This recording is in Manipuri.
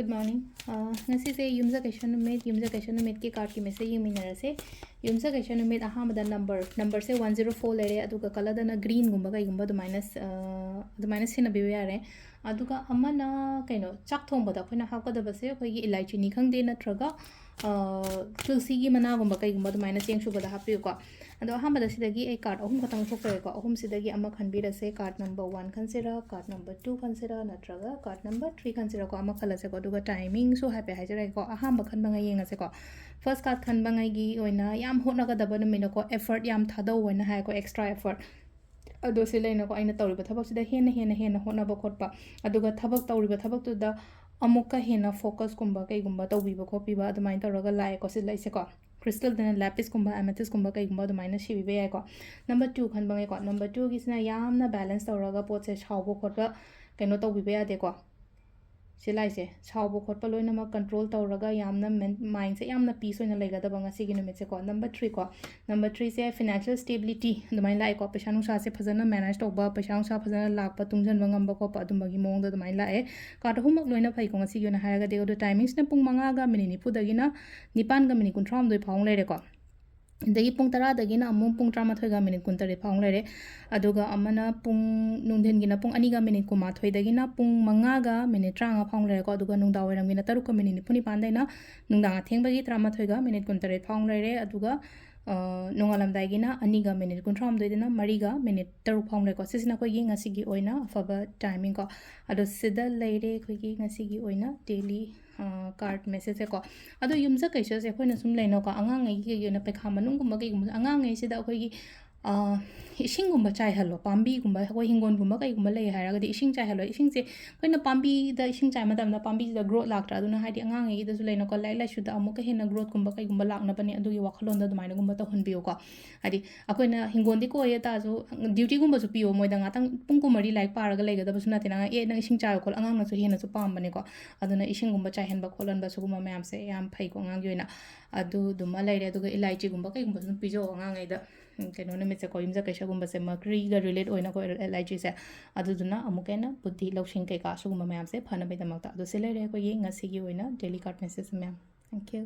Good morning. Ngasigi yumza question numit ki card ki message yiminarase. Yumza question numit ahamada number se 104 lere aduga color na green gumba kai gumba the minus hin abiyare aduga amana kaino chak thongba da khoina hakada base khoi gi elaichi ni khangde natraga tulsi gi mana gumba kai gumba the minus yang shuba da hapi ko ado ahamada sidagi a card ahum khatang thokre ko ahum sidagi ama khanbirase card number 1 consider card number 2 consider natraga card number 3 consider ko ama khala se ko aduga timing so happy hajare ko ahamba khan banga yenga se ko first card khan banga gi oina yam hona ga daba no ko effort yam thado oina ha ko extra effort ado se leina ko aina tawriba thabak sida hena hona ba khotpa aduga thabak tawriba thabak tu da amuka hena focus kumba kai gumba tawbiba khopiba adumai tawraga lai ko se laise ko crystal dana lapis kumba amethyst kumba kai gumba adumai na shibibe ai ko number 2 khan bangai ko number 2 gisna yamna balance tawraga pot se chawbo khotba kaino tawbiba ade ko सिलाइसे साउबो खोटपा लोइनमा कंट्रोल तौरगा यामना माइंड से यामना पीस होइना लेगदबा ngasi नुमित से को नंबर 3 को नंबर 3 से फाइनेंशियल स्टेबिलिटी दुमाइन लाइ को पैसा नुसा से फजना मैनेज तौबा पैसा नुसा फजना लाकपा तुंगजन बंगम को पदुमगी मोंग द दुमाइन लाए का तो हुमक लोइना फै को ngasi गिना हायगा देगो द टाइमिंग्स ने पुंग मंगा गा मिनि निपुदगिना निपान गा मिनि कुंट्राम दोइ फाउंग लेरे को दगी पुंग तरा दगिना अमुंग पुंग ट्रामाथोय गा मिनिट कुंतरे फाउंग लेरे अदुगा अमना पुंग नुंधेन गिना पुंग अनी गा मिनिट कुमाथोय दगिना पुंग मंगा गा मिनिट ट्रांगा फाउंग लेरे को अदुगा नुंदा वरम गिना तरुक का मिनिट निपुनि पांदैना नुंदा थेंबगी ट्रामाथोय गा मिनिट कुंतरे फाउंग लेरे अदुगा नोंगालम दाइगिना अनी गा मिनिट कुंट्राम दोइदिना मरी गा मिनिट तरुक फाउंग लेरे को सिसिना कोई ngasi ओइना अफबा टाइमिंग को अदो सिदा लेरे कोई ngasi ओइना डेली कार्ड मैसेज को अदो युमजा कैसे से खोइना सुम लेनो का अंगांगै gi yona pekha manung gumba gi gumba angangai sida khoi gi ising gumba chai halo pambi gumba khoi hingon gumba kai gumba lei haira ga di ising chai halo ising se khoina pambi da ising chai madam na pambi da growth laktra aduna haidi angangai gi da su leino ko lai lai shu da amuka hena growth gumba kai gumba lakna bani adu gi wakhalon da dumaina gumba ta honbiyo ko hadi akoina hingon di ko ye ta su duty gumba su piyo moi da ngatang pung kumari like paraga leiga da basuna tina e na ising chai khol angang na su hena su pam bani ko aduna ising gumba chai hen ba kholon ba su gumba mayam se yam phai ko angang yoina adu duma laire adu ga elaichi gumba kai gumba su pijo angangai da keno na mitse ko imza kaisha gumba se mercury ga relate oina ko elaichi se adu duna amukena buddhi lokshin kai ka su gumba mayam se phana bai damak ta adu se laire ko ye ngasi gi oina daily card message mayam thank you